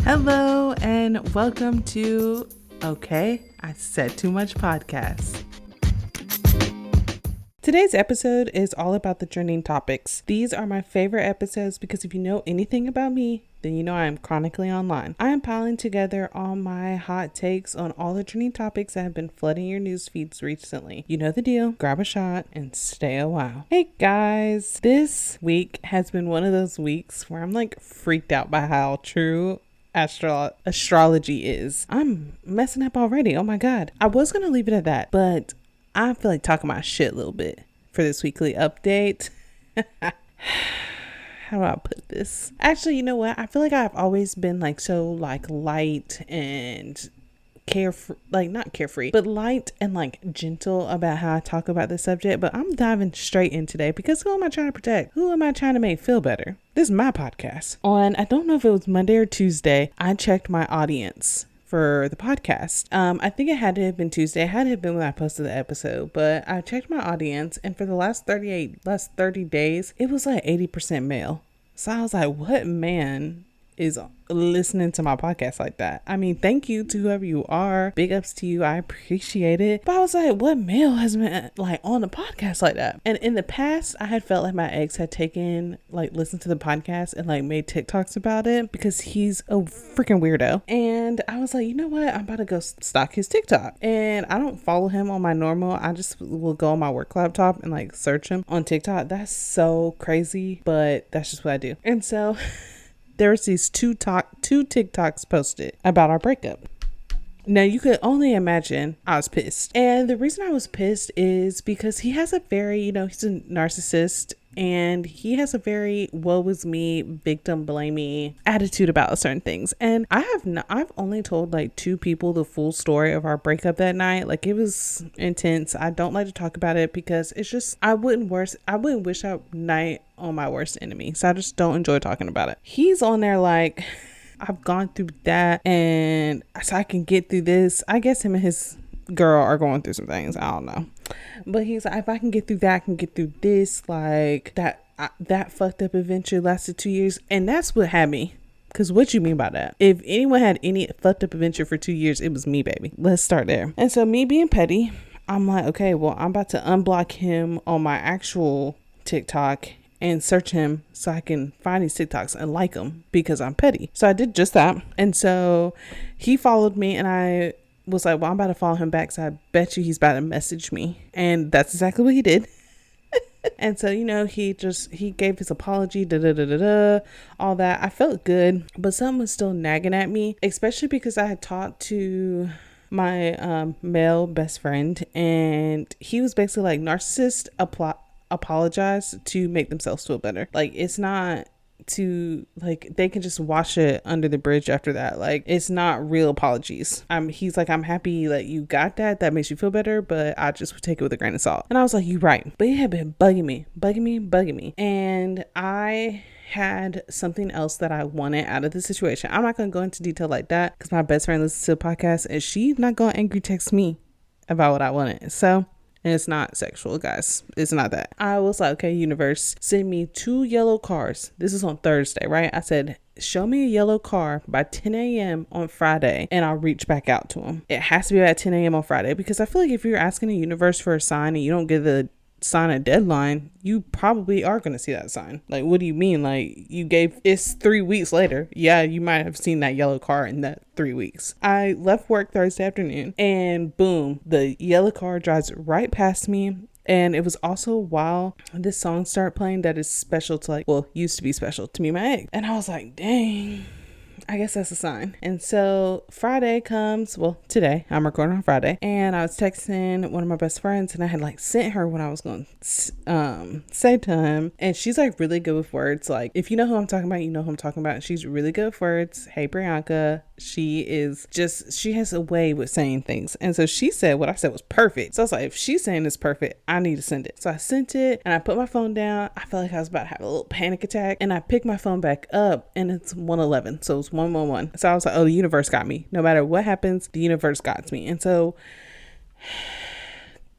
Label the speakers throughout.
Speaker 1: Hello and welcome to Okay, I Said Too Much podcast. Today's episode is all about the trending topics. These are my favorite episodes because if you know anything about me, then you know I am chronically online. I am piling together all my hot takes on all the trending topics that have been flooding your news feeds recently. You know the deal. Grab a shot and stay a while. Hey guys, this week has been one of those weeks where I'm like freaked out by how true astrology is. I'm messing up already. Oh my god. I was gonna leave it at that, but I feel like talking my shit a little bit for this weekly update. How do I put this? Actually, you know what? I feel like I've always been like so like light and carefree, like not carefree, but light and like gentle about how I talk about this subject. But I'm diving straight in today because who am I trying to protect? Who am I trying to make feel better? This is my podcast. I don't know if it was Monday or Tuesday, I checked my audience for the podcast. I think it had to have been Tuesday. It had to have been when I posted the episode, but I checked my audience and for the last 30 days, it was like 80% male. So I was like, what man is listening to my podcast like that? I mean, thank you to whoever you are. Big ups to you. I appreciate it. But I was like, what male has been like on the podcast like that? And in the past, I had felt like my ex had listened to the podcast and like made TikToks about it because he's a freaking weirdo. And I was like, you know what? I'm about to go stalk his TikTok. And I don't follow him on my normal. I just will go on my work laptop and like search him on TikTok. That's so crazy, but that's just what I do. And so there's these two TikToks posted about our breakup. Now you could only imagine I was pissed. And the reason I was pissed is because he has a very, he's a narcissist and he has a very woe is me, victim blaming attitude about certain things. And I've only told like two people the full story of our breakup that night. Like it was intense. I don't like to talk about it because it's just, I wouldn't wish that night on my worst enemy. So I just don't enjoy talking about it. He's on there like, I've gone through that and so I can get through this. I guess him and his girl are going through some things. I don't know. But he's like, if I can get through that, I can get through this. Like that fucked up adventure lasted 2 years. And that's what had me. Because what you mean by that? If anyone had any fucked up adventure for 2 years, it was me, baby. Let's start there. And so me being petty, I'm like, okay, well, I'm about to unblock him on my actual TikTok and search him so I can find these TikToks and like them because I'm petty. So I did just that. And so he followed me and I was like, well, I'm about to follow him back. So I bet you he's about to message me. And that's exactly what he did. And so, he gave his apology, all that. I felt good, but something was still nagging at me, especially because I had talked to my male best friend and he was basically like, narcissists apologize to make themselves feel better. Like it's not to like they can just wash it under the bridge after that. Like it's not real apologies. He's like, I'm happy that you got that makes you feel better, but I just would take it with a grain of salt. And I was like, you're right. But he had been bugging me and I had something else that I wanted out of the situation. I'm not gonna go into detail like that because my best friend listens to the podcast and she's not gonna angry text me about what I wanted. So, and it's not sexual, guys. It's not that. I was like, okay, universe, send me 2 yellow cars. This is on Thursday, right? I said, show me a yellow car by 10 a.m. on Friday and I'll reach back out to him. It has to be at 10 a.m. on Friday because I feel like if you're asking the universe for a sign and you don't give the sign a deadline, you probably are going to see that sign. Like, what do you mean? Like, it's 3 weeks later. Yeah, you might have seen that yellow car in that 3 weeks. I left work Thursday afternoon and boom, the yellow car drives right past me. And it was also while this song started playing that is special to used to be special to me, my ex. And I was like, dang, I guess that's a sign. And so Friday comes, well, today I'm recording on Friday, and I was texting one of my best friends and I had sent her what I was going to say to him. And she's really good with words. Like, if you know who I'm talking about, you know who I'm talking about. She's really good with words. Hey, Priyanka. She has a way with saying things. And so she said what I said was perfect. So I was like, if she's saying it's perfect, I need to send it. So I sent it and I put my phone down. I felt like I was about to have a little panic attack and I picked my phone back up and it's 111. So it's 111. So I was like, oh, the universe got me. No matter what happens, the universe got me. And so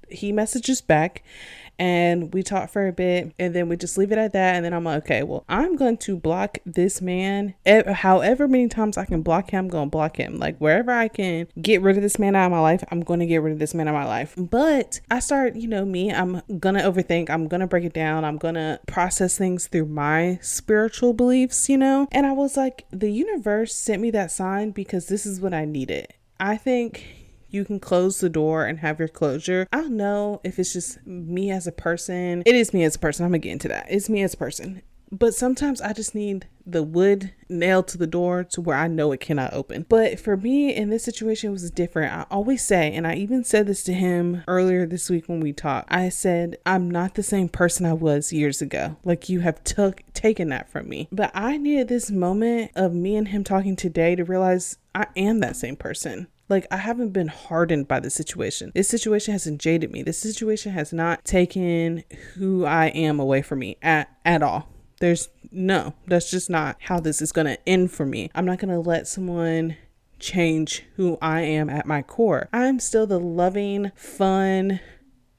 Speaker 1: he messages back and we talk for a bit, and then we just leave it at that. And then I'm like, okay, well, I'm going to block this man. However many times I can block him, I'm going to block him. Like wherever I can get rid of this man out of my life, I'm going to get rid of this man out of my life. But I start, I'm going to overthink. I'm going to break it down. I'm going to process things through my spiritual beliefs, And I was like, the universe sent me that sign because this is what I needed. I think you can close the door and have your closure. I don't know if it's just me as a person. It is me as a person. I'm gonna get into that. It's me as a person. But sometimes I just need the wood nailed to the door to where I know it cannot open. But for me in this situation, it was different. I always say, and I even said this to him earlier this week when we talked, I said, I'm not the same person I was years ago. Like you have taken that from me. But I needed this moment of me and him talking today to realize I am that same person. Like I haven't been hardened by the situation. This situation hasn't jaded me. This situation has not taken who I am away from me at all. That's just not how this is going to end for me. I'm not going to let someone change who I am at my core. I'm still the loving, fun,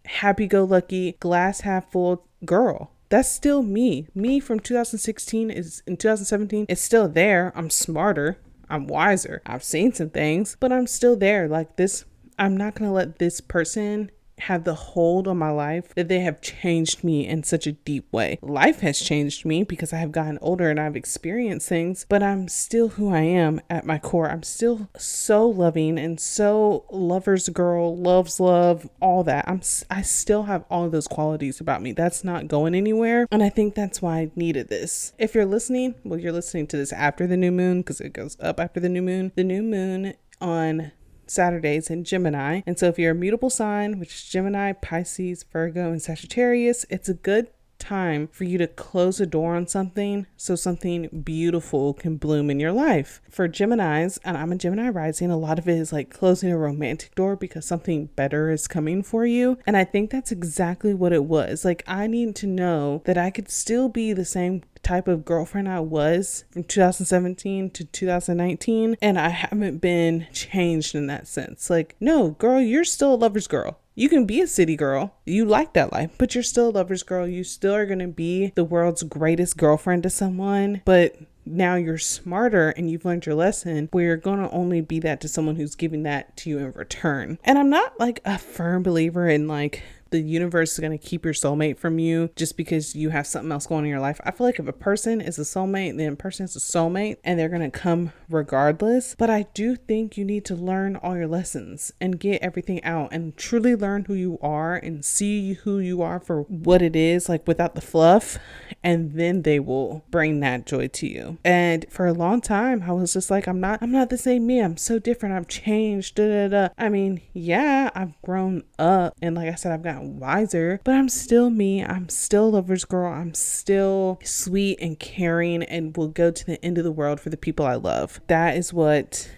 Speaker 1: happy-go-lucky, glass half full girl. That's still me. Me from 2016 is in 2017. It's still there. I'm smarter. I'm wiser. I've seen some things, but I'm still there. Like this, I'm not going to let this person have the hold on my life that they have changed me in such a deep way. Life has changed me because I have gotten older and I've experienced things, but I'm still who I am at my core. I'm still so loving and so lover's girl, loves love, all that. I still have all of those qualities about me. That's not going anywhere. And I think that's why I needed this. If you're listening, well, you're listening to this after the new moon because it goes up after the new moon. The new moon on Saturdays in Gemini. And so if you're a mutable sign, which is Gemini, Pisces, Virgo, and Sagittarius, it's a good time for you to close a door on something so something beautiful can bloom in your life. For Geminis, and I'm a Gemini rising, a lot of it is like closing a romantic door because something better is coming for you. And I think that's exactly what it was. Like I need to know that I could still be the same type of girlfriend I was from 2017 to 2019, and I haven't been changed in that sense. Like, no, girl, you're still a lover's girl. You can be a city girl. You like that life, but you're still a lover's girl. You still are going to be the world's greatest girlfriend to someone, but now you're smarter and you've learned your lesson where you're going to only be that to someone who's giving that to you in return. And I'm not like a firm believer in like the universe is going to keep your soulmate from you just because you have something else going on in your life. I feel like if a person is a soulmate, then a person is a soulmate and they're going to come regardless. But I do think you need to learn all your lessons and get everything out and truly learn who you are and see who you are for what it is, like without the fluff. And then they will bring that joy to you. And for a long time, I was just like, I'm not the same me. I'm so different. I've changed. I mean, yeah, I've grown up. And like I said, I've gotten wiser, but I'm still me. I'm still a lover's girl. I'm still sweet and caring and will go to the end of the world for the people I love. That is what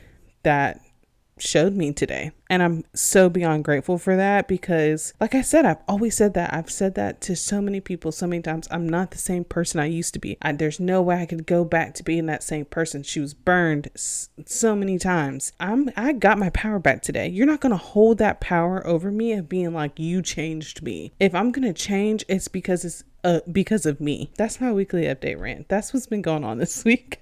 Speaker 1: that showed me today. And I'm so beyond grateful for that because, like I said, I've always said that. I've said that to so many people so many times. I'm not the same person I used to be. There's no way I could go back to being that same person. She was burned so many times. I got my power back today. You're not going to hold that power over me of being like, you changed me. If I'm going to change, it's because of me. That's my weekly update rant. That's what's been going on this week.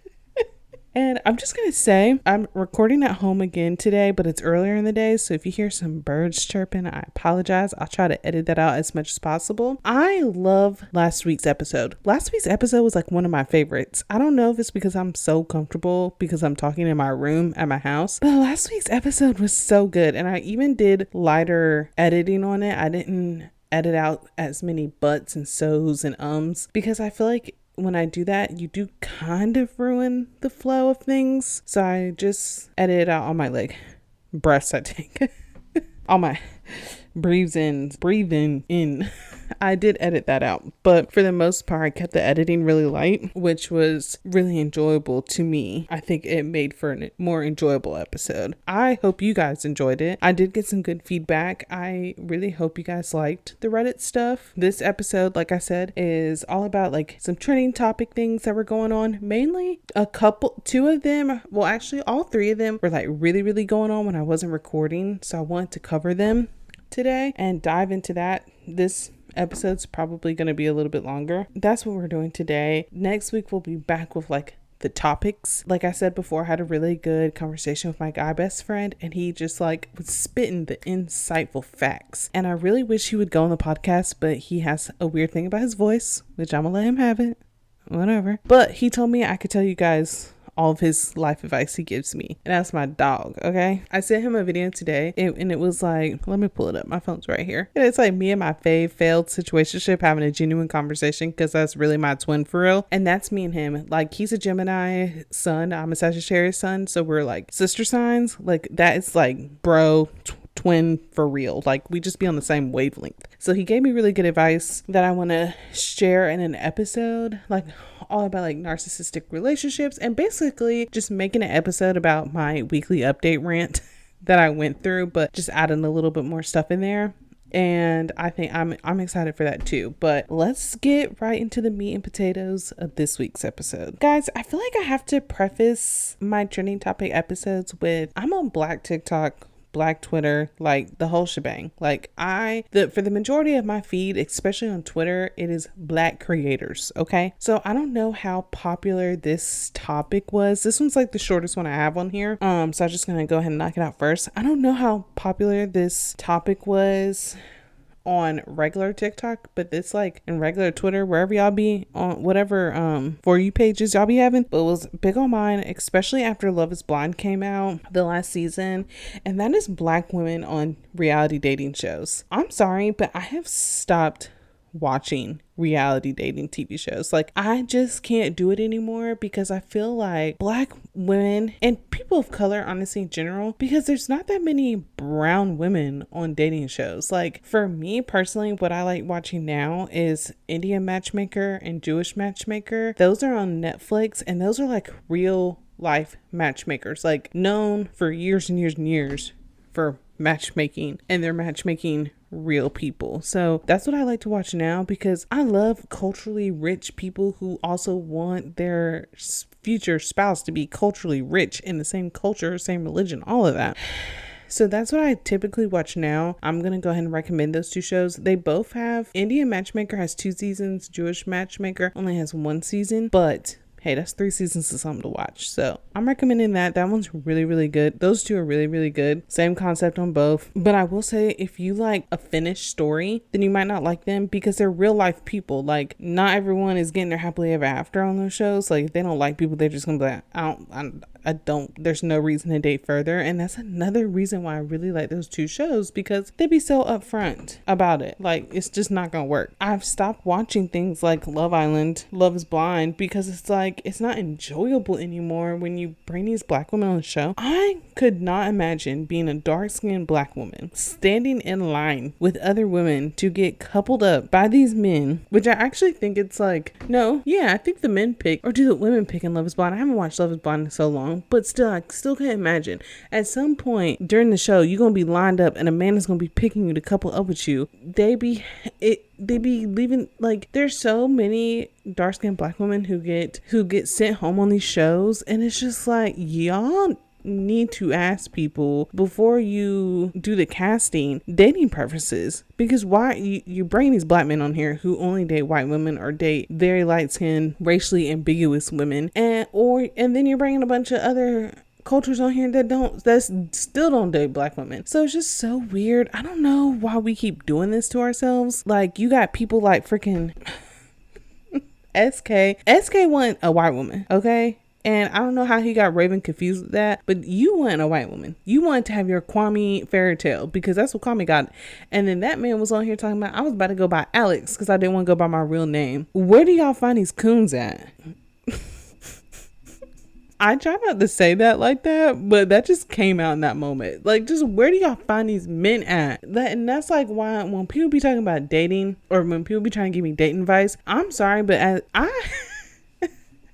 Speaker 1: And I'm just going to say, I'm recording at home again today, but it's earlier in the day. So if you hear some birds chirping, I apologize. I'll try to edit that out as much as possible. I love last week's episode. Last week's episode was like one of my favorites. I don't know if it's because I'm so comfortable because I'm talking in my room at my house, but last week's episode was so good. And I even did lighter editing on it. I didn't edit out as many buts and so's and ums because I feel like when I do that, you do kind of ruin the flow of things. So I just edit out all my breaths, I think. All my breathing in. I did edit that out, but for the most part, I kept the editing really light, which was really enjoyable to me. I think it made for a more enjoyable episode. I hope you guys enjoyed it. I did get some good feedback. I really hope you guys liked the Reddit stuff. This episode, like I said, is all about like some trending topic things that were going on. Mainly two of them, well, actually all three of them were like really, really going on when I wasn't recording. So I wanted to cover them today and dive into that. This episode's probably going to be a little bit longer. That's what we're doing today. Next week, we'll be back with like the topics. Like I said before, I had a really good conversation with my guy best friend, and he just like was spitting the insightful facts. And I really wish he would go on the podcast, but he has a weird thing about his voice, which I'm gonna let him have it. Whatever. But he told me I could tell you guys all of his life advice he gives me, and that's my dog. Okay, I sent him a video today, and it was like, let me pull it up, my phone's right here, and it's like me and my failed situationship having a genuine conversation, because that's really my twin for real. And that's me and him. Like, he's a Gemini sun, I'm a Sagittarius sun, so we're like sister signs. Like, that is like bro twin for real. Like, we just be on the same wavelength. So he gave me really good advice that I want to share in an episode, like all about like narcissistic relationships, and basically just making an episode about my weekly update rant that I went through, but just adding a little bit more stuff in there. And I think I'm excited for that too. But let's get right into the meat and potatoes of this week's episode. Guys, I feel like I have to preface my trending topic episodes with, I'm on Black TikTok, Black Twitter, like the whole shebang. Like, for the majority of my feed, especially on Twitter, it is Black creators. Okay, so I don't know how popular this topic was. This one's like the shortest one I have on here. So I'm just gonna go ahead and knock it out first. I don't know how popular this topic was on regular TikTok, but it's like in regular Twitter, wherever y'all be on, whatever for you pages y'all be having. But it was big on mine, especially after Love is Blind came out the last season, and that is Black women on reality dating shows. I'm sorry, but I have stopped watching reality dating TV shows. Like, I just can't do it anymore, because I feel like Black women and people of color, honestly, in general, because there's not that many brown women on dating shows. Like, for me personally, what I like watching now is Indian Matchmaker and Jewish Matchmaker. Those are on Netflix, and those are like real life matchmakers, like known for years and years and years for matchmaking, and they're matchmaking real people. So that's what I like to watch now, because I love culturally rich people who also want their future spouse to be culturally rich in the same culture, same religion, all of that. So that's what I typically watch now. I'm going to go ahead and recommend those two shows. They both have, Indian Matchmaker has 2 seasons, Jewish Matchmaker only has 1 season, but hey, that's 3 seasons of something to watch. So I'm recommending that. That one's really, really good. Those two are really, really good. Same concept on both. But I will say, if you like a finished story, then you might not like them, because they're real life people. Like, not everyone is getting their happily ever after on those shows. Like, if they don't like people, they're just gonna be like, there's no reason to date further. And that's another reason why I really like those 2 shows, because they be so upfront about it. Like, it's just not gonna work. I've stopped watching things like Love Island, Love is Blind, because it's like, it's not enjoyable anymore when you bring these Black women on the show. I could not imagine being a dark-skinned Black woman standing in line with other women to get coupled up by these men, which I actually think it's like, no, yeah, I think the men pick, or do the women pick in Love is Blind? I haven't watched Love is Blind in so long, but still, I still can't imagine at some point during the show you're gonna be lined up and a man is gonna be picking you to couple up with you. They be leaving. Like, there's so many dark-skinned Black women who get sent home on these shows, and it's just like, y'all need to ask people before you do the casting dating preferences, because why you bring these Black men on here who only date white women or date very light-skinned, racially ambiguous women, and then you're bringing a bunch of other cultures on here that still don't date Black women. So it's just so weird. I don't know why we keep doing this to ourselves. Like, you got people like freaking SK want a white woman, okay? And I don't know how he got Raven confused with that, but you want a white woman. You wanted to have your Kwame fairy tale, because that's what Kwame got. And then that man was on here talking about, I was about to go by Alex because I didn't want to go by my real name. Where do y'all find these coons at? I try not to say that like that, but that just came out in that moment. Like, just where do y'all find these men at? And that's like why when people be talking about dating, or when people be trying to give me dating advice, I'm sorry, but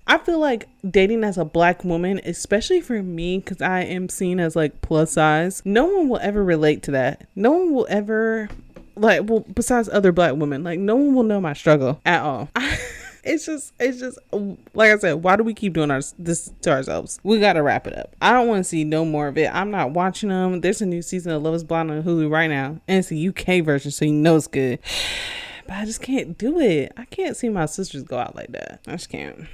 Speaker 1: I feel like dating as a Black woman, especially for me, because I am seen as like plus size, no one will ever relate to that. No one will ever, like, well, besides other Black women, like, no one will know my struggle at all. It's just like I said, why do we keep doing this to ourselves? We gotta wrap it up. I don't want to see no more of it. I'm not watching them. There's a new season of Love is Blind on Hulu right now, and it's a UK version, so you know it's good. but I just can't do it. I can't see my sisters go out like that. I just can't.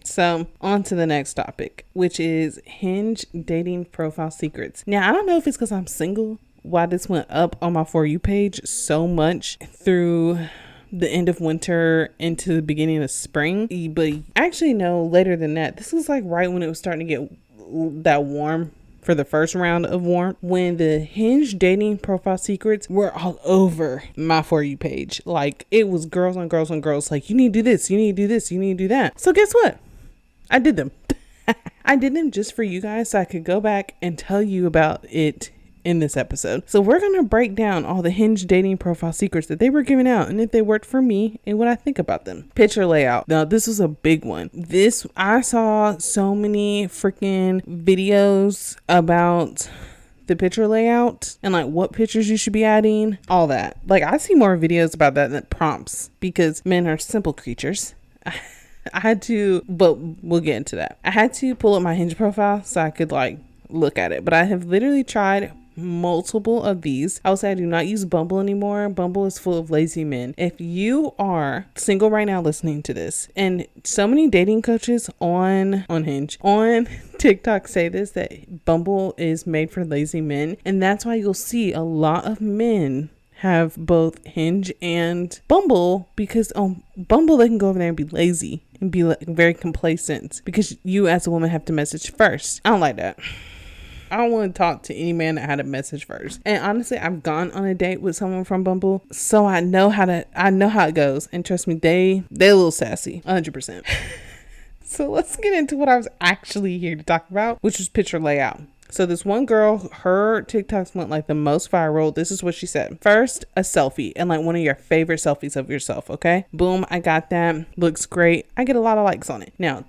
Speaker 1: So on to the next topic, which is Hinge dating profile secrets. Now, I don't know if it's because I'm single why this went up on my For You page so much through the end of winter into the beginning of spring, but actually no, later than that. This was like right when it was starting to get that warm for the first round of warm, when the Hinge dating profile secrets were all over my For You page. Like, it was girls on girls on girls, like, you need to do this, you need to do this, you need to do that. So guess what? I did them. I did them just for you guys so I could go back and tell you about it in this episode. So we're going to break down all the Hinge dating profile secrets that they were giving out and if they worked for me and what I think about them. Picture layout. Now, this was a big one. I saw so many freaking videos about the picture layout and like what pictures you should be adding, all that. Like, I see more videos about that than prompts because men are simple creatures. I had to, but we'll get into that. I had to pull up my Hinge profile so I could like look at it, but I have literally tried multiple of these. I would say I do not use Bumble anymore. Bumble is full of lazy men. If you are single right now listening to this, and so many dating coaches on Hinge, on TikTok say this, that Bumble is made for lazy men, and that's why you'll see a lot of men have both Hinge and Bumble, because on Bumble they can go over there and be lazy and be like very complacent because you as a woman have to message first. I don't like that. I don't want to talk to any man that had a message first. And honestly, I've gone on a date with someone from Bumble, so I know how it goes. And trust me, they're a little sassy, 100%. So let's get into what I was actually here to talk about, which was picture layout. So this one girl, her TikToks went like the most viral. This is what she said. First, a selfie, and like one of your favorite selfies of yourself. Okay, boom, I got that. Looks great. I get a lot of likes on it. Now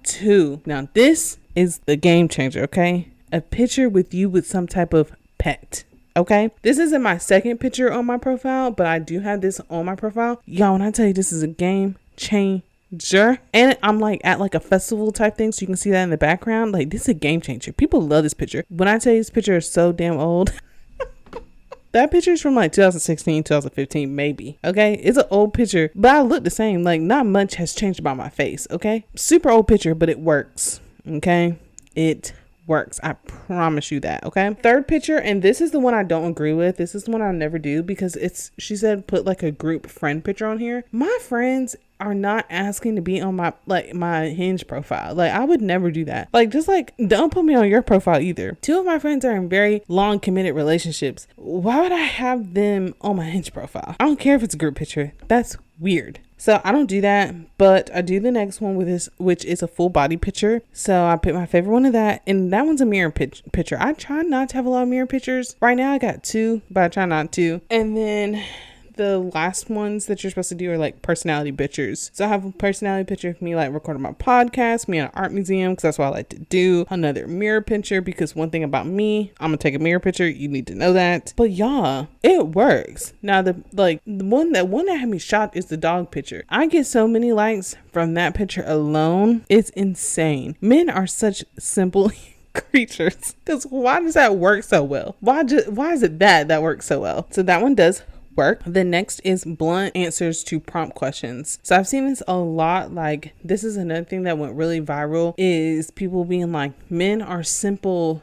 Speaker 1: this is the game changer. Okay, a picture with you with some type of pet. Okay, this isn't my second picture on my profile, but I do have this on my profile. Y'all, when I tell you this is a game changer, and I'm like at like a festival type thing, so you can see that in the background. Like, this is a game changer. People love this picture. When I tell you this picture is so damn old, that picture is from like 2016, 2015, maybe. Okay, it's an old picture, but I look the same. Like, not much has changed about my face. Okay, super old picture, but it works. Okay, it works. I promise you that. Okay, third picture, and this is the one I don't agree with. This is the one I never do because she said put like a group friend picture on here. My friends are not asking to be on my Hinge profile. Like, I would never do that. Like, just like, don't put me on your profile either. Two of my friends are in very long committed relationships. Why would I have them on my Hinge profile? I don't care if it's a group picture. That's weird. So I don't do that, but I do the next one with this, which is a full body picture. So I picked my favorite one of that, and that one's a mirror picture. I try not to have a lot of mirror pictures. Right now I got 2, but I try not to. And then the last ones that you're supposed to do are like personality pictures. So I have a personality picture of me like recording my podcast, me at an art museum, because that's what I like to do. Another mirror picture, because one thing about me, I'm gonna take a mirror picture. You need to know that. But y'all, it works. Now the one that had me shocked is the dog picture. I get so many likes from that picture alone. It's insane. Men are such simple creatures. Because why does that work so well? Why is it that works so well? So that one does work. The next is blunt answers to prompt questions. So I've seen this a lot. Like, this is another thing that went really viral, is people being like, men are simple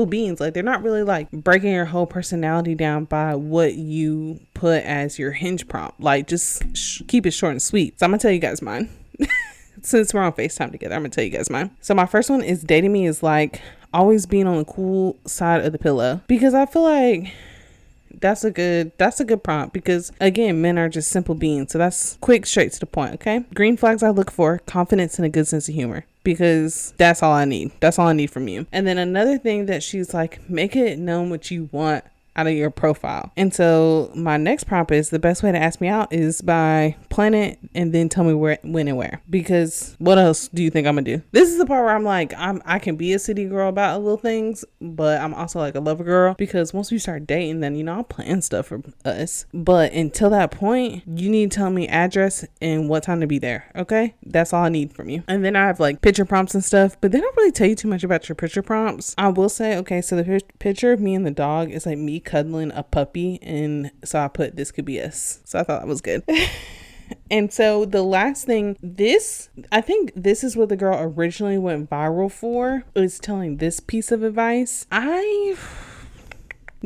Speaker 1: beings. Like, they're not really like breaking your whole personality down by what you put as your Hinge prompt. Like, just keep it short and sweet. So I'm gonna tell you guys mine. Since we're on FaceTime together, I'm gonna tell you guys mine. So my first one is dating me is like always being on the cool side of the pillow, because I feel like that's a good prompt, because again, men are just simple beings. So that's quick, straight to the point. Okay, green flags I look for: confidence and a good sense of humor, because that's all I need from you. And then another thing that she's like, make it known what you want out of your profile. And so my next prompt is, the best way to ask me out is by plan it and then tell me where, when and where, because what else do you think I'm gonna do? This is the part where I'm like, I can be a city girl about little things, but I'm also like a lover girl, because once we start dating, then I'll plan stuff for us, but until that point, you need to tell me address and what time to be there. Okay, that's all I need from you. And then I have like picture prompts and stuff, but they don't really tell you too much about your picture prompts. I will say, okay, so the picture of me and the dog is like me cuddling a puppy, and so I put, this could be us. So I thought that was good. And so the last thing, I think this is what the girl originally went viral for, is telling this piece of advice. I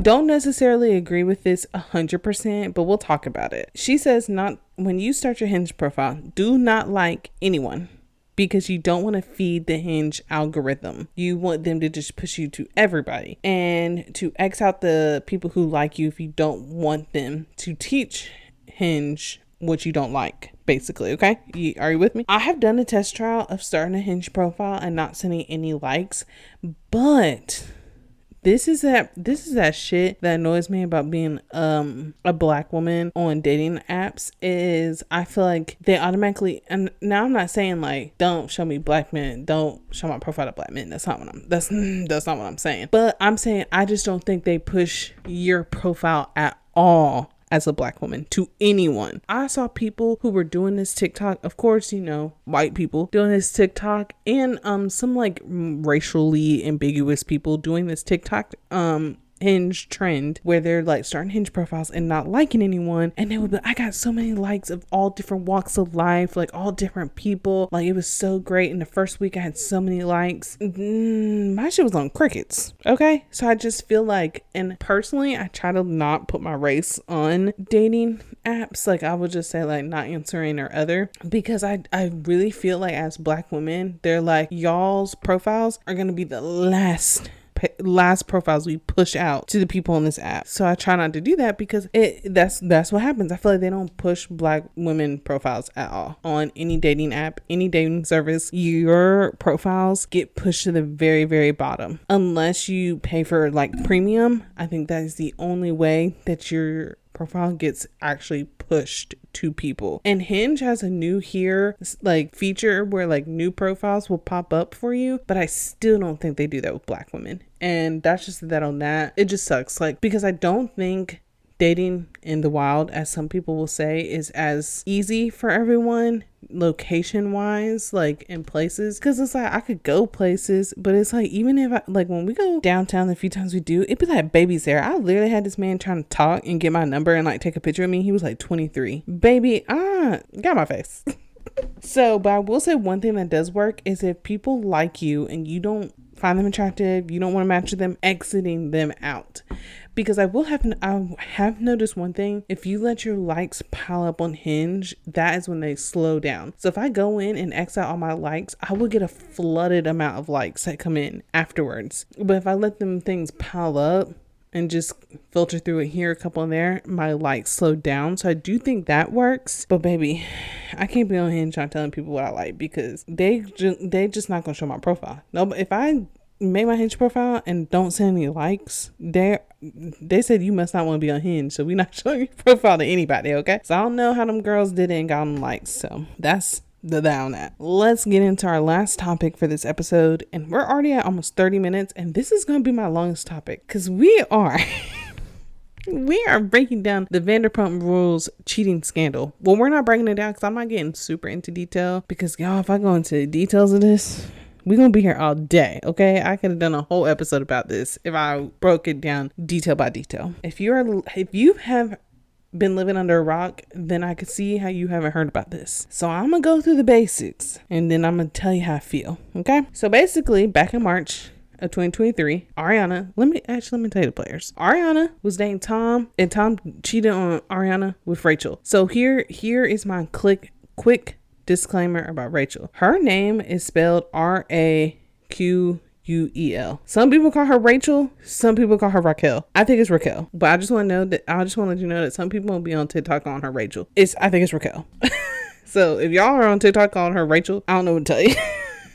Speaker 1: don't necessarily agree with this 100%, but we'll talk about it. She says, not when you start your Hinge profile, do not like anyone, because you don't want to feed the Hinge algorithm. You want them to just push you to everybody, and to X out the people who like you if you don't want them to teach Hinge what you don't like, basically. Okay, are you with me? I have done a test trial of starting a Hinge profile and not sending any likes, but this is that shit that annoys me about being a black woman on dating apps, is I feel like they automatically, and now I'm not saying like don't show me black men, don't show my profile to black men. That's not what I'm saying. But I'm saying I just don't think they push your profile at all as a black woman to anyone. I saw people who were doing this TikTok, of course, white people doing this TikTok, and some like racially ambiguous people doing this TikTok Hinge trend where they're like starting Hinge profiles and not liking anyone, and they would be, I got so many likes of all different walks of life, like all different people, like it was so great. In the first week I had so many likes. My shit was on crickets. Okay, so I just feel like, and personally I try to not put my race on dating apps. Like I would just say like not answering or other, because I really feel like as black women, they're like, y'all's profiles are gonna be the last profiles we push out to the people on this app. So I try not to do that, because that's what happens. I feel like they don't push black women profiles at all on any dating app, any dating service. Your profiles get pushed to the very, very bottom unless you pay for like premium. I think that is the only way that your profile gets actually pushed to people. And Hinge has a new like feature where like new profiles will pop up for you, but I still don't think they do that with black women. And that's just that on that. It just sucks, like, because I don't think dating in the wild, as some people will say, is as easy for everyone location wise, like in places, because it's like I could go places, but it's like even if I, like when we go downtown the few times we do, it'd be like babies there. I literally had this man trying to talk and get my number and like take a picture of me. He was like 23. Baby, got my face. So, but I will say one thing that does work is if people like you and you don't find them attractive, you don't want to match with them, exiting them out. Because I have noticed one thing: if you let your likes pile up on Hinge, that is when they slow down. So if I go in and X out all my likes, I will get a flooded amount of likes that come in afterwards. But if I let them things pile up and just filter through it here, a couple in there, my likes slow down. So I do think that works. But baby, I can't be on Hinge trying telling people what I like, because they just not gonna show my profile. No, but if I make my Hinge profile and don't send any likes, they said you must not want to be on Hinge, so we're not showing your profile to anybody. Okay, so I don't know how them girls did it and got them likes. So that's the down that. Let's get into our last topic for this episode, and we're already at almost 30 minutes, and this is going to be my longest topic, because we are breaking down the Vanderpump Rules cheating scandal. Well, we're not breaking it down because I'm not getting super into detail, because y'all, if I go into the details of this, we're gonna be here all day. Okay, I could have done a whole episode about this if I broke it down detail by detail. If you have been living under a rock, then I could see how you haven't heard about this. So I'm gonna go through the basics, and then I'm gonna tell you how I feel. Okay, so basically back in March of 2023, Ariana, let me tell you the players. Ariana was dating Tom, and Tom cheated on Ariana with Rachel. So here is my quick disclaimer about Rachel. Her name is spelled Raquel. Some people call her Rachel, some people call her Raquel. I think it's Raquel, but I just want to let you know that some people will be on TikTok calling her Rachel. I think it's Raquel. So if y'all are on TikTok calling her Rachel, I don't know what to tell you.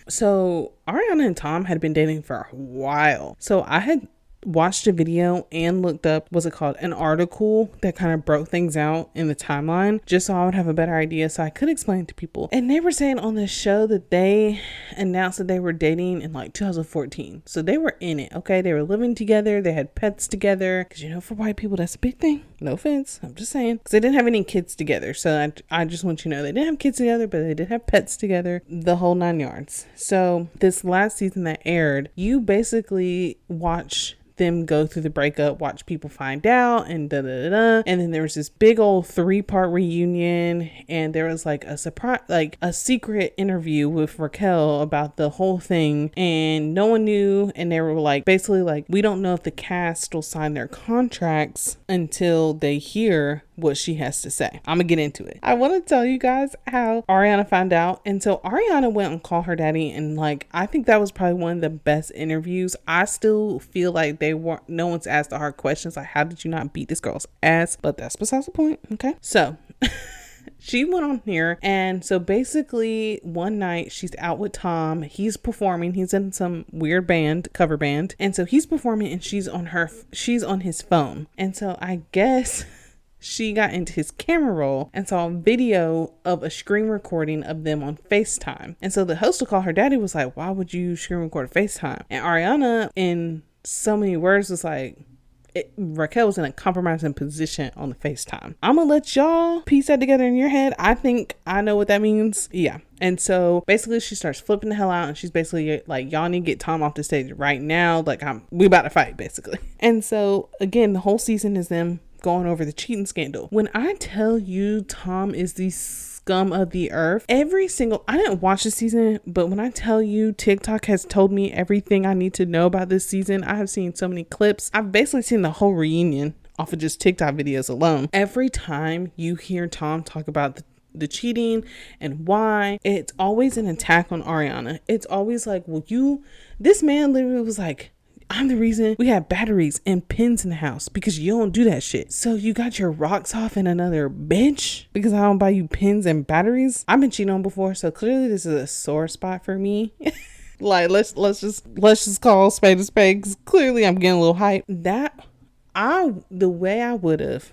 Speaker 1: So Ariana and Tom had been dating for a while. So I had watched a video and looked up, what's it called, an article that kind of broke things out in the timeline, just so I would have a better idea so I could explain to people. And they were saying on this show that they announced that they were dating in like 2014. So they were in it, okay? They were living together, they had pets together, because for white people that's a big thing. No offense, I'm just saying, because they didn't have any kids together. So I just want you to know they didn't have kids together, but they did have pets together, the whole 9 yards. So this last season that aired, you basically watch them go through the breakup, watch people find out, and da da da da. And then there was this big old 3-part reunion, and there was like a surprise, like a secret interview with Raquel about the whole thing, and no one knew. And they were like, basically like, we don't know if the cast will sign their contracts until they hear what she has to say. I'm gonna get into it. I want to tell you guys how Ariana found out. And so Ariana went and called her daddy, and like, I think that was probably one of the best interviews. I still feel like no one's asked the hard questions like, how did you not beat this girl's ass? But that's besides the point. Okay, so she went on here, and so basically one night she's out with Tom. He's performing. He's in some weird cover band, and so he's performing, and she's on his phone. And so I guess she got into his camera roll and saw a video of a screen recording of them on FaceTime. And so the host will call her daddy, was like, why would you screen record FaceTime? And Ariana, in so many words, was like, Raquel was in a compromising position on the FaceTime. I'm gonna let y'all piece that together in your head. I think I know what that means. Yeah. And so basically she starts flipping the hell out, and she's basically like, y'all need to get Tom off the stage right now. Like, we about to fight, basically. And so again, the whole season is them going over the cheating scandal. When I tell you Tom is the scum of the earth, I didn't watch the season, but when I tell you TikTok has told me everything I need to know about this season, I have seen so many clips. I've basically seen the whole reunion off of just TikTok videos alone. Every time you hear Tom talk about the cheating and why, it's always an attack on Ariana. It's always like, well, this man literally was like, I'm the reason we have batteries and pins in the house because you don't do that shit. So you got your rocks off in another bitch because I don't buy you pins and batteries. I've been cheated on before, so clearly this is a sore spot for me. Like, let's just call spade a spade, because clearly I'm getting a little hype. The way I would have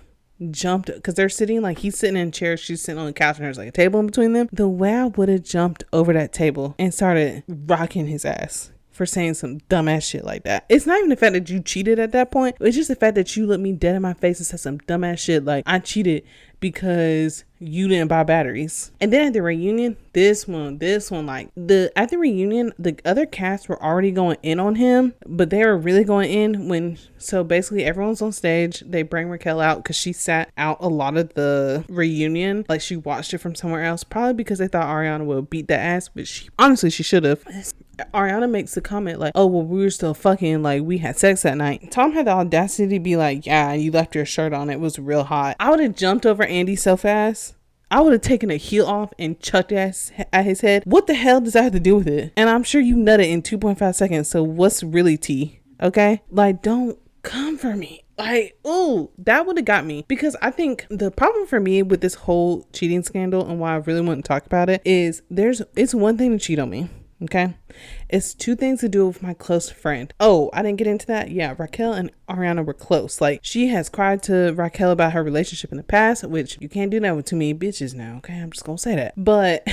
Speaker 1: jumped, because they're sitting, like, he's sitting in a chair, she's sitting on the couch, and there's like a table in between them. The way I would have jumped over that table and started rocking his ass for saying some dumbass shit like that. It's not even the fact that you cheated at that point. It's just the fact that you looked me dead in my face and said some dumbass shit like, I cheated because you didn't buy batteries. And then at the reunion, this one, like, at the reunion, the other cast were already going in on him, but they were really going in so basically everyone's on stage. They bring Raquel out because she sat out a lot of the reunion. Like, she watched it from somewhere else, probably because they thought Ariana would beat that ass, but she should have. Ariana makes the comment like, oh, well, we were still fucking, like, we had sex that night. Tom had the audacity to be like, yeah, you left your shirt on, it was real hot. I would have jumped over Andy so fast. I would have taken a heel off and chucked it at his head. What the hell does that have to do with it? And I'm sure you nutted in 2.5 seconds, so what's really tea? Okay? Like, don't come for me. Like, ooh, that would have got me. Because I think the problem for me with this whole cheating scandal, and why I really want to talk about it, is it's one thing to cheat on me. Okay, it's two things to do with my close friend. Oh, I didn't get into that. Yeah, Raquel and Ariana were close. Like, she has cried to Raquel about her relationship in the past, which you can't do that with too many bitches now. Okay, I'm just gonna say that. But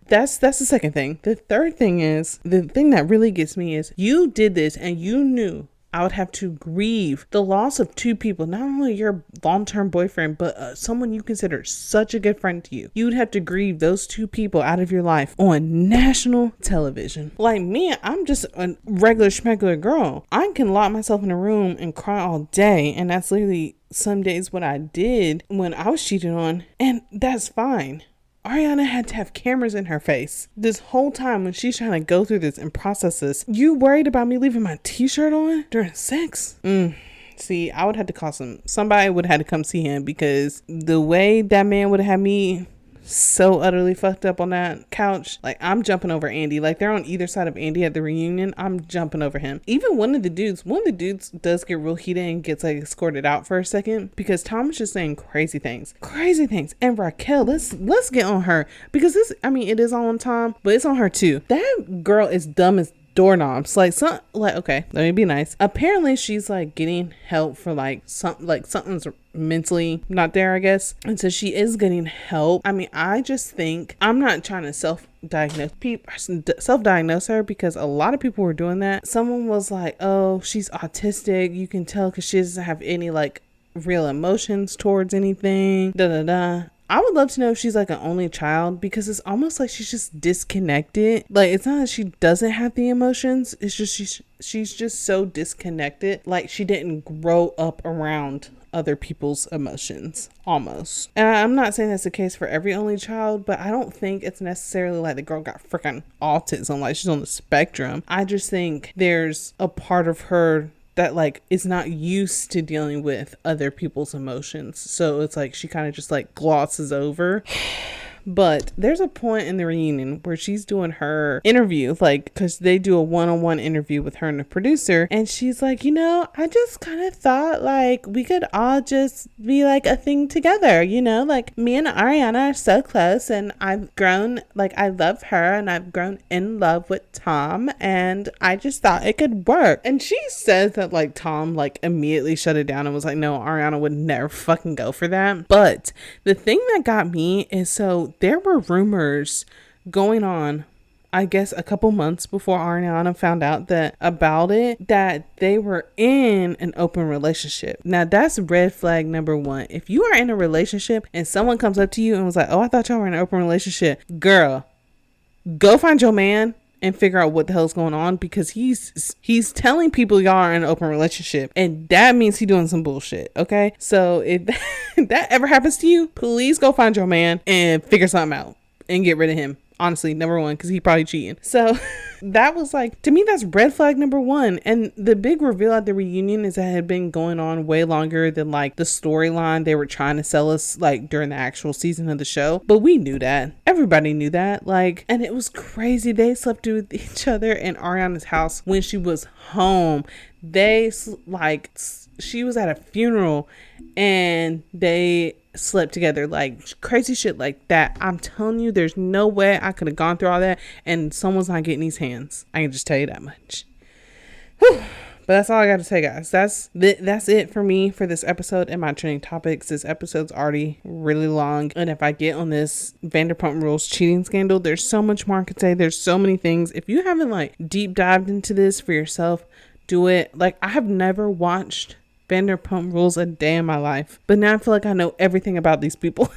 Speaker 1: that's the second thing. The third thing is, the thing that really gets me is, you did this and you knew I would have to grieve the loss of two people, not only your long-term boyfriend, but someone you consider such a good friend to you. You would have to grieve those two people out of your life on national television. Like me, I'm just a regular schmegular girl. I can lock myself in a room and cry all day, and that's literally some days what I did when I was cheated on, and that's fine. Ariana had to have cameras in her face this whole time when she's trying to go through this and process this. You worried about me leaving my t-shirt on during sex? See, I would have to call somebody would have had to come see him, because the way that man would have had me so utterly fucked up on that couch, like, I'm jumping over Andy. Like, they're on either side of Andy at the reunion. I'm jumping over him. Even one of the dudes does get real heated and gets, like, escorted out for a second, because Tom is just saying crazy things. And Raquel, let's get on her, because it is all on Tom, but it's on her too. That girl is dumb as doorknobs. Okay, let me be nice. Apparently she's like getting help for something's mentally not there, I guess, and so she is getting help. I just think, I'm not trying to self-diagnose her, because a lot of people were doing that. Someone was like, oh, she's autistic, you can tell because she doesn't have any like real emotions towards anything, I would love to know if she's like an only child, because it's almost like she's just disconnected. Like, it's not that she doesn't have the emotions. It's just she's just so disconnected. Like, she didn't grow up around other people's emotions, almost. And I'm not saying that's the case for every only child, but I don't think it's necessarily like the girl got freaking autism, like she's on the spectrum. I just think there's a part of her that like is not used to dealing with other people's emotions, so it's like she kind of just like glosses over. But there's a point in the reunion where she's doing her interview, like, because they do a one-on-one interview with her and the producer. And she's like, you know, I just kind of thought like we could all just be like a thing together, you know, like me and Ariana are so close and I've grown, like I love her and I've grown in love with Tom and I just thought it could work. And she says that like Tom like immediately shut it down and was like, no, Ariana would never fucking go for that. But the thing that got me is, so there were rumors going on, I guess a couple months before Ariana found out about it, that they were in an open relationship. Now that's red flag number one. If you are in a relationship and someone comes up to you and was like, oh, I thought y'all were in an open relationship, girl, go find your man and figure out what the hell's going on, because he's telling people y'all are in an open relationship, and that means he's doing some bullshit. Okay, so if that ever happens to you, please go find your man and figure something out and get rid of him. Honestly, number one, because he probably cheating. So that was like, to me, that's red flag number one. And the big reveal at the reunion is that it had been going on way longer than like the storyline they were trying to sell us like during the actual season of the show. But we knew that. Everybody knew that. Like, and it was crazy. They slept with each other in Ariana's house when she was home. She was at a funeral and they slept together, like crazy shit like that. I'm telling you, there's no way I could have gone through all that and someone's not getting these hands. I can just tell you that much. Whew. But that's all I got to say, guys. That's it for me for this episode and my trending topics. This episode's already really long, and if I get on this Vanderpump Rules cheating scandal, there's so much more I could say. There's so many things. If you haven't like deep dived into this for yourself, do it. Like, I have never watched Vanderpump Rules a day in my life, but now I feel like I know everything about these people.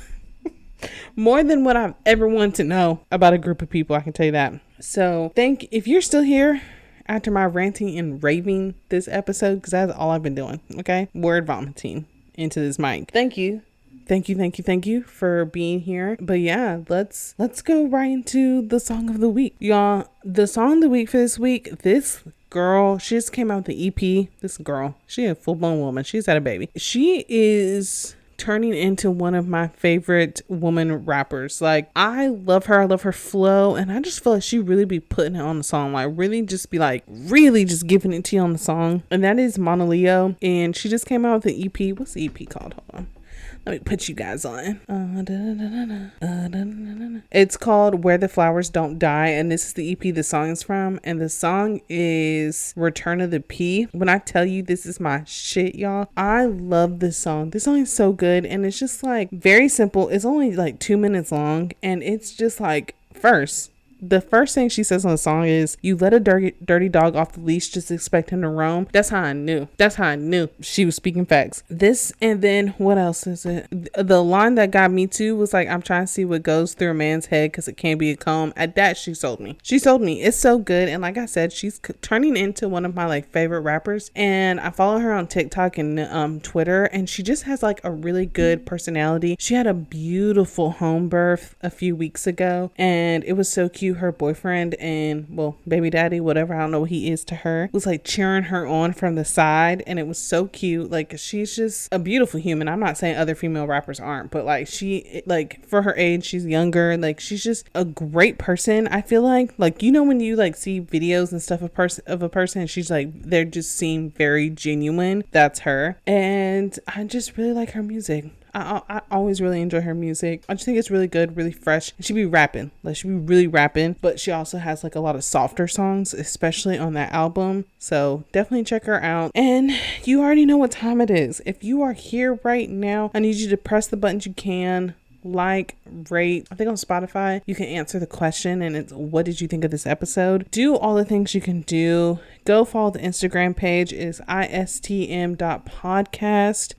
Speaker 1: More than what I've ever wanted to know about a group of people, I can tell you that. So if you're still here after my ranting and raving this episode, because that's all I've been doing, okay? Word vomiting into this mic. Thank you for being here. But yeah, let's go right into the song of the week. Y'all, the song of the week for this week, this girl, she just came out with the EP. This girl, she a full-blown woman. She's had a baby. She is turning into one of my favorite woman rappers. Like, I love her. I love her flow. And I just feel like she really be putting it on the song. Like, really just be like, really just giving it to you on the song. And that is Mauna Leo. And she just came out with the EP. What's the EP called? Hold on. Let me put you guys on. It's called Where the Flowers Don't Die, and this is the EP the song is from, and the song is Return of the P. When I tell you this is my shit, y'all, I love this song. This song is so good, and it's just like very simple. It's only like 2 minutes long, and it's just like, the first thing she says on the song is, you let a dirty dog off the leash, just expect him to roam. That's how I knew she was speaking facts. This, and then what else is it? The line that got me too was like, I'm trying to see what goes through a man's head because it can't be a comb. At that, she sold me. It's so good. And like I said, she's turning into one of my like favorite rappers, and I follow her on TikTok and Twitter, and she just has like a really good personality. She had a beautiful home birth a few weeks ago, and it was so cute. Her boyfriend and, well, baby daddy, whatever, I don't know what he is to her, was like cheering her on from the side, and it was so cute. Like, she's just a beautiful human. I'm not saying other female rappers aren't, but like, she, like, for her age, she's younger. Like, she's just a great person. I feel like, you know, when you like see videos and stuff of a person and she's like, they're just seem very genuine. That's her. And I just really like her music. I always really enjoy her music. I just think it's really good, really fresh. She be rapping, like she be really rapping, but she also has like a lot of softer songs, especially on that album. So definitely check her out. And you already know what time it is. If you are here right now, I need you to press the buttons you can, like, rate. I think on Spotify, you can answer the question and it's, what did you think of this episode? Do all the things you can do. Go follow the Instagram page, is istm.podcast.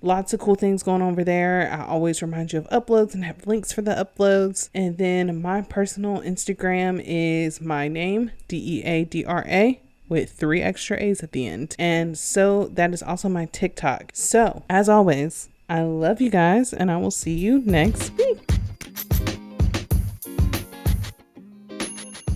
Speaker 1: Lots of cool things going on over there. I always remind you of uploads and have links for the uploads. And then my personal Instagram is my name, Deadra, with 3 extra A's at the end. And so that is also my TikTok. So as always, I love you guys and I will see you next week.